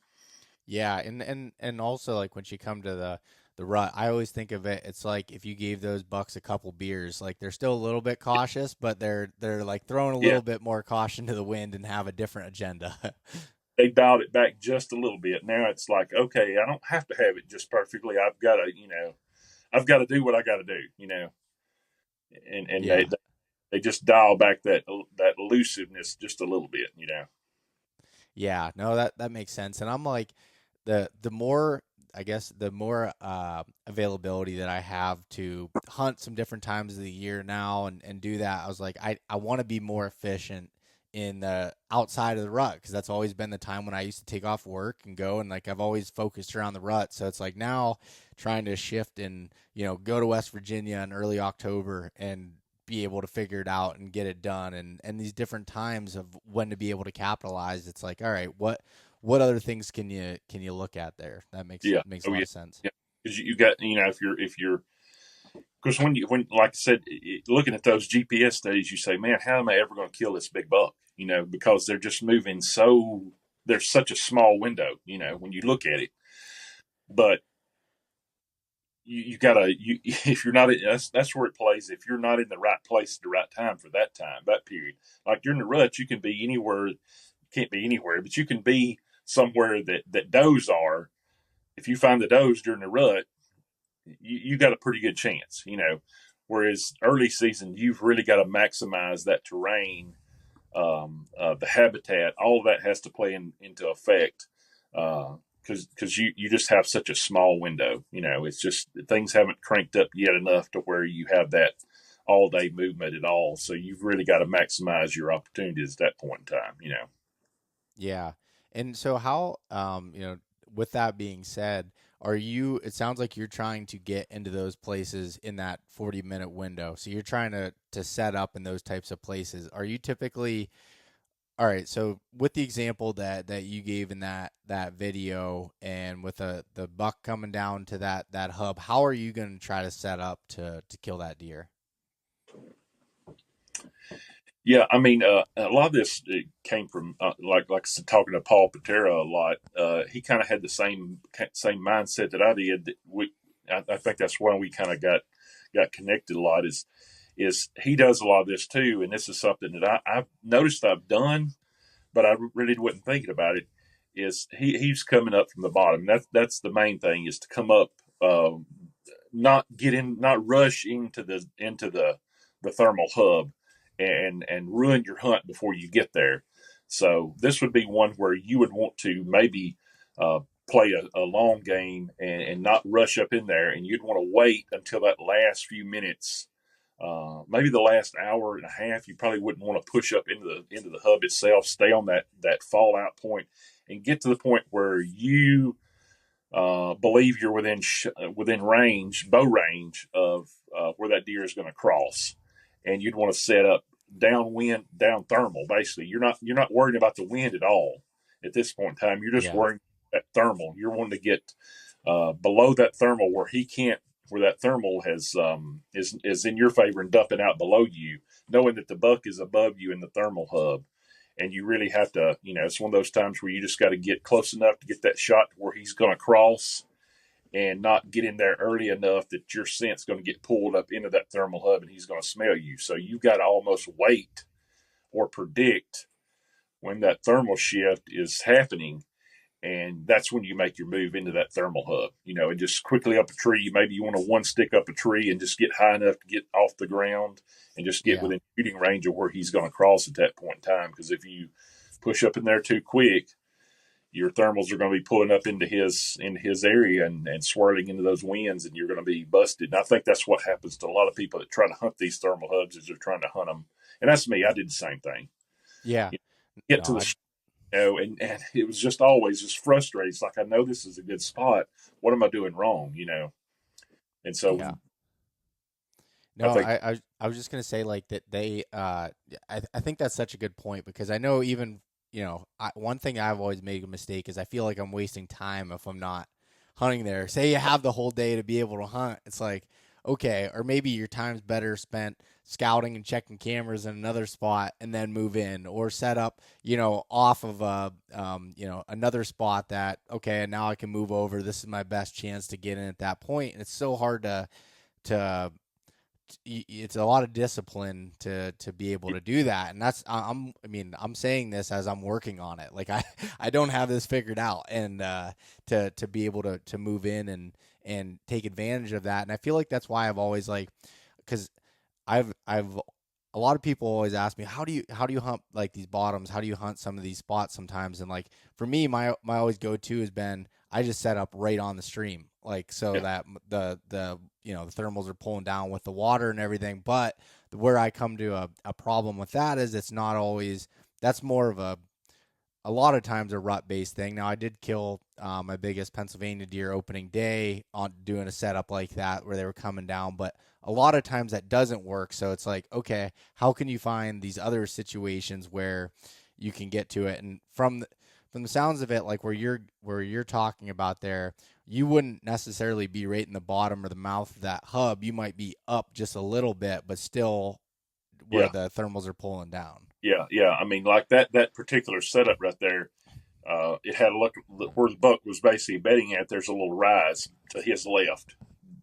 Yeah, and also like when you come to the rut, I always think of it. It's like if you gave those bucks a couple beers, like they're still a little bit cautious, but they're like throwing a yeah, little bit more caution to the wind and have a different agenda. they dialed it back just a little bit. Now it's like, okay, I don't have to have it just perfectly. I've got to do what I got to do, and Yeah. they just dial back that elusiveness just a little bit. Yeah, no, that makes sense. And I'm like, the more I guess the more availability that I have to hunt some different times of the year now and do that, I was like, I want to be more efficient in the outside of the rut, because that's always been the time when I used to take off work and go, and like I've always focused around the rut. So it's like now trying to shift and go to West Virginia in early October and be able to figure it out and get it done, and these different times of when to be able to capitalize. It's like, all right, what other things can you look at there? That makes Yeah. makes a Oh lot yeah. of sense. Yeah. Because you got, if you're because when like I said, looking at those GPS studies, you say, man, how am I ever going to kill this big buck? Because they're just moving there's such a small window, when you look at it. But you gotta, if you're not, that's where it plays. If you're not in the right place at the right time for that period, like during the rut, you can be anywhere. Can't be anywhere, but you can be somewhere that does are. If you find the does during the rut, you got a pretty good chance. Whereas early season, you've really got to maximize that terrain, the habitat. All of that has to play into effect, because you just have such a small window. It's just things haven't cranked up yet enough to where you have that all day movement at all. So you've really got to maximize your opportunities at that point in time. Yeah. And so how, with that being said, it sounds like you're trying to get into those places in that 40-minute window. So you're trying to set up in those types of places. Are you typically, all right, so with the example that you gave in that video, and with the buck coming down to that hub, how are you going to try to set up to kill that deer? Yeah, I mean, a lot of this came from like I said, talking to Paul Patera a lot. He kind of had the same mindset that I did. I think that's why we kind of got connected a lot. Is he does a lot of this too, and this is something that I've noticed I've done, but I really wasn't thinking about it. Is he's coming up from the bottom? That's the main thing, is to come up, not rush into the thermal hub and ruin your hunt before you get there. So this would be one where you would want to maybe play a long game and not rush up in there, and you'd want to wait until that last few minutes, maybe the last hour and a half. You probably wouldn't want to push up into the hub itself. Stay on that fallout point and get to the point where you believe you're within range, bow range of where that deer is going to cross, and you'd want to set up downwind, down thermal. Basically, you're not worried about the wind at all at this point in time. You're just worrying about that thermal. You're wanting to get below that thermal where that thermal is in your favor and dumping out below you, knowing that the buck is above you in the thermal hub. And you really have to, it's one of those times where you just got to get close enough to get that shot where he's going to cross and not get in there early enough that your scent's going to get pulled up into that thermal hub and he's going to smell you. So you've got to almost wait or predict when that thermal shift is happening. And that's when you make your move into that thermal hub, and just quickly up a tree. Maybe you want to one stick up a tree and just get high enough to get off the ground and just get within shooting range of where he's going to cross at that point in time. Because if you push up in there too quick, your thermals are going to be pulling up into his area and swirling into those winds, and you're going to be busted. And I think that's what happens to a lot of people that try to hunt these thermal hubs is they're trying to hunt them. And that's me. I did the same thing. Yeah. Get to the and it was just always just frustrating. It's like, I know this is a good spot. What am I doing wrong? And so, no, I was just gonna say like that they. I think that's such a good point because I know even one thing I've always made a mistake is I feel like I'm wasting time if I'm not hunting there. Say you have the whole day to be able to hunt. It's like, okay, or maybe your time's better spent scouting and checking cameras in another spot and then move in or set up, off of another spot that, okay, now I can move over. This is my best chance to get in at that point. And it's so hard to it's a lot of discipline to be able to do that. And that's, I'm saying this as I'm working on it. Like I don't have this figured out and, to be able to move in and take advantage of that. And I feel like that's why I've always cause I've a lot of people always ask me, how do you hunt like these bottoms? How do you hunt some of these spots sometimes? And like, for me, my always go-to has been, I just set up right on the stream. Like, so that the thermals are pulling down with the water and everything. But where I come to a problem with that is it's not always, that's more of a lot of times a rut-based thing. Now, I did kill my biggest Pennsylvania deer opening day on doing a setup like that where they were coming down, but a lot of times that doesn't work. So it's like, okay, how can you find these other situations where you can get to it? And from the sounds of it, like where you're talking about there, you wouldn't necessarily be right in the bottom or the mouth of that hub. You might be up just a little bit, but still where the thermals are pulling down. Yeah. I mean, like that particular setup right there, it had a look where the buck was basically bedding at. There's a little rise to his left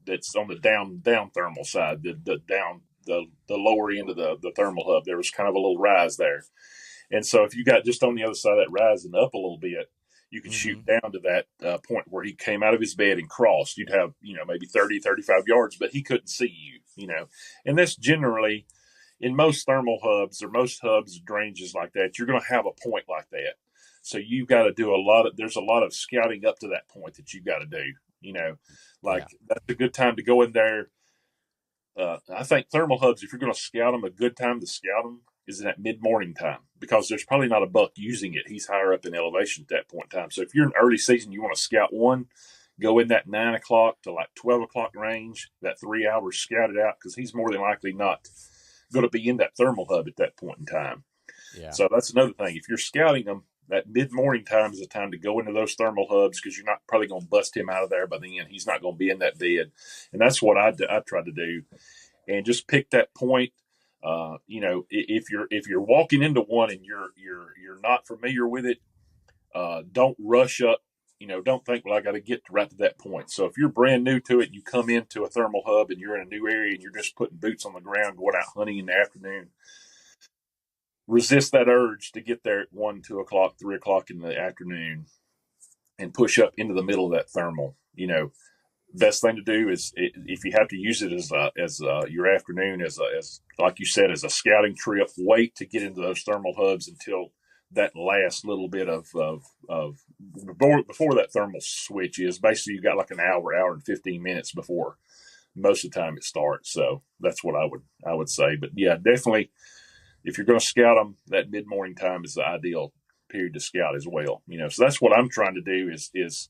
that's on the down thermal side, the lower end of the thermal hub. There was kind of a little rise there. And so if you got just on the other side of that rise and up a little bit, you could shoot down to that point where he came out of his bed and crossed. You'd have, maybe 30, 35 yards, but he couldn't see you, And that's generally, in most thermal hubs or most hubs and ranges like that, you're going to have a point like that. So you've got to do there's a lot of scouting up to that point that you've got to do, That's a good time to go in there. I think thermal hubs, if you're going to scout them, a good time to scout them is in that mid-morning time because there's probably not a buck using it. He's higher up in elevation at that point in time. So if you're in early season, you want to scout one, go in that 9 o'clock to like 12 o'clock range, that 3 hours, scout it out because he's more than likely not going to be in that thermal hub at that point in time. Yeah. So that's another thing. If you're scouting them, that mid-morning time is the time to go into those thermal hubs because you're not probably going to bust him out of there by the end. He's not going to be in that bed. And that's what I tried to do. And just pick that point. If you're walking into one and you're not familiar with it, don't rush up. Don't think, well, I got to get right to that point. So if you're brand new to it, you come into a thermal hub and you're in a new area and you're just putting boots on the ground, going out hunting in the afternoon. Resist that urge to get there at 1, 2 o'clock, 3 o'clock in the afternoon and push up into the middle of that thermal. Best thing to do is if you have to use it as your afternoon as like you said, as a scouting trip, wait to get into those thermal hubs until that last little bit of before that thermal switch is. Basically, you got like an hour and 15 minutes before most of the time it starts. So that's what I would say. But yeah, definitely, if you're going to scout them, that mid morning time is the ideal period to scout as well. So that's what I'm trying to do is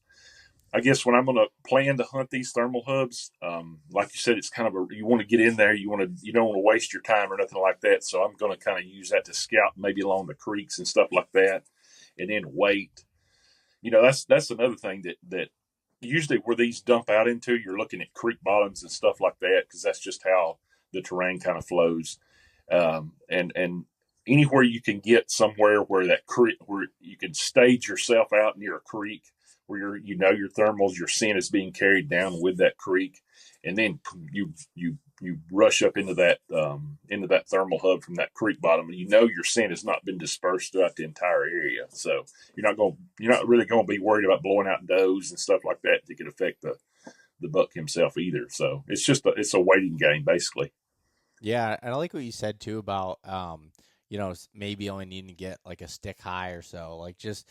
I guess when I'm going to plan to hunt these thermal hubs, like you said, it's kind of you want to get in there. You don't want to waste your time or nothing like that. So I'm going to kind of use that to scout maybe along the creeks and stuff like that, and then wait. That's another thing that usually where these dump out into, you're looking at creek bottoms and stuff like that, because that's just how the terrain kind of flows. And anywhere you can get somewhere where that creek, where you can stage yourself out near a creek, where your thermals, your scent is being carried down with that creek, and then you rush up into that thermal hub from that creek bottom, and your scent has not been dispersed throughout the entire area. So you're not really going to be worried about blowing out does and stuff like that could affect the buck himself either. So it's a waiting game basically. Yeah, and I like what you said too about maybe only needing to get like a stick high or so, like just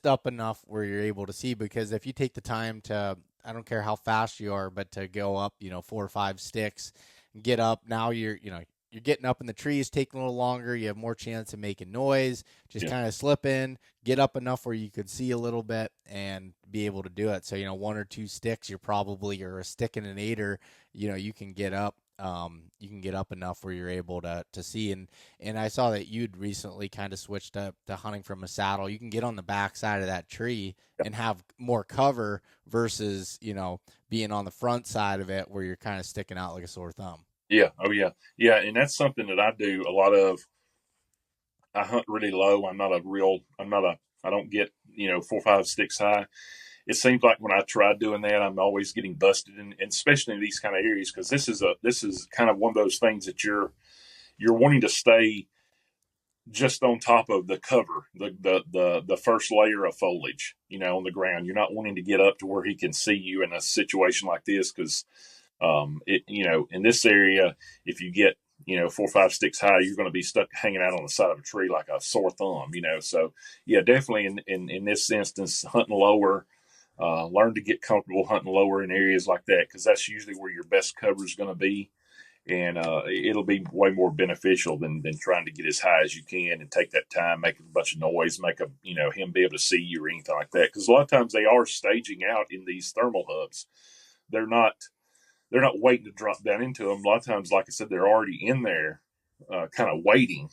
up enough where you're able to see, because if you take the time to, I don't care how fast you are, but to go up, 4 or 5 sticks, get up, now you're getting up in the trees, taking a little longer, you have more chance of making noise, just kind of slip in, get up enough where you could see a little bit and be able to do it. So, 1 or 2 sticks, you're a stick and an 8er, you can get up. You can get up enough where you're able to see. And I saw that you'd recently kind of switched up to hunting from a saddle. You can get on the back side of that tree and have more cover versus, being on the front side of it where you're kind of sticking out like a sore thumb. Yeah. Oh yeah. Yeah. And that's something that I do a lot of. I hunt really low. I don't get, 4 or 5 sticks high. It seems like when I try doing that, I'm always getting busted, and especially in these kind of areas, because this is kind of one of those things that you're wanting to stay just on top of the cover, the first layer of foliage, on the ground. You're not wanting to get up to where he can see you in a situation like this, because in this area, if you get 4 or 5 sticks high, you're going to be stuck hanging out on the side of a tree like a sore thumb. So yeah, definitely in this instance, hunting lower. Learn to get comfortable hunting lower in areas like that, because that's usually where your best cover is going to be, and it'll be way more beneficial than trying to get as high as you can and take that time, make a bunch of noise, make him be able to see you or anything like that. Because a lot of times they are staging out in these thermal hubs. They're not waiting to drop down into them. A lot of times, like I said, they're already in there, kind of waiting,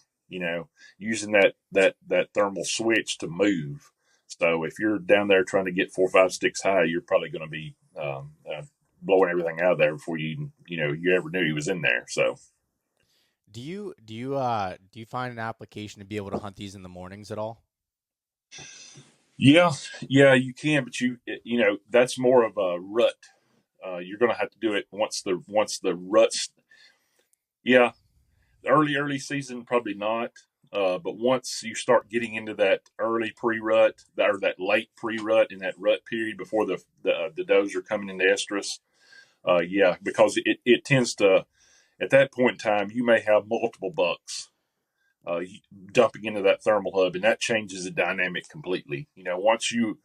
using that thermal switch to move. So if you're down there trying to get 4 or 5 sticks high, you're probably going to be blowing everything out of there before you ever knew he was in there. So, do you find an application to be able to hunt these in the mornings at all? Yeah, you can, but that's more of a rut. You're going to have to do it once the ruts. Yeah, early season probably not. But once you start getting into that early pre-rut or that late pre-rut in that rut period before the does are coming into estrus, because it tends to, at that point in time, you may have multiple bucks dumping into that thermal hub, and that changes the dynamic completely. Once you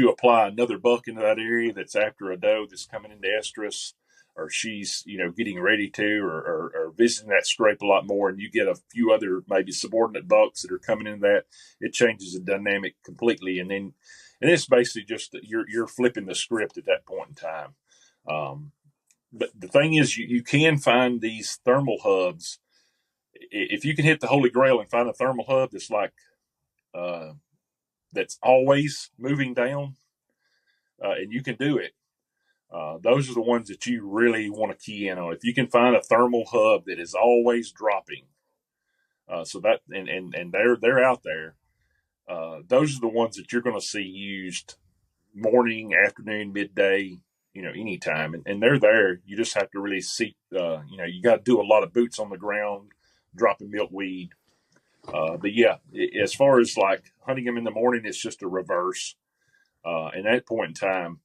apply another buck into that area that's after a doe that's coming into estrus, or she's getting ready to, or visiting that scrape a lot more, and you get a few other maybe subordinate bucks that are coming in that, it changes the dynamic completely, and it's basically just you're flipping the script at that point in time. But the thing is, you can find these thermal hubs. If you can hit the holy grail and find a thermal hub that's like that's always moving down, and you can do it. Those are the ones that you really want to key in on. If you can find a thermal hub that is always dropping, so that and they're out there. Those are the ones that you're going to see used morning, afternoon, midday, anytime, and they're there. You just have to really see. You got to do a lot of boots on the ground, dropping milkweed. But yeah, as far as like hunting them in the morning, it's just a reverse. And at that point in time,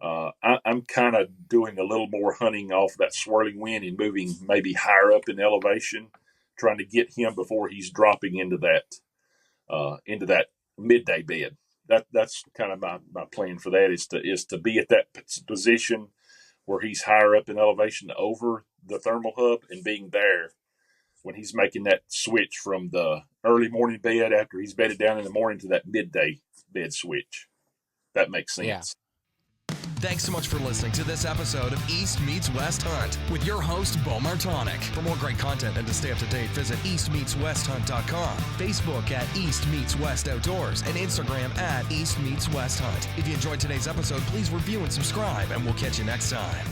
I'm kind of doing a little more hunting off that swirling wind and moving maybe higher up in elevation, trying to get him before he's dropping into into that midday bed. That's kind of my plan for that is to be at that position where he's higher up in elevation over the thermal hub and being there when he's making that switch from the early morning bed after he's bedded down in the morning to that midday bed switch. That makes sense. Yeah. Thanks so much for listening to this episode of East Meets West Hunt with your host, Beau Martonik. For more great content and to stay up to date, visit eastmeetswesthunt.com, Facebook at East Meets West Outdoors, and Instagram at East Meets West Hunt. If you enjoyed today's episode, please review and subscribe, and we'll catch you next time.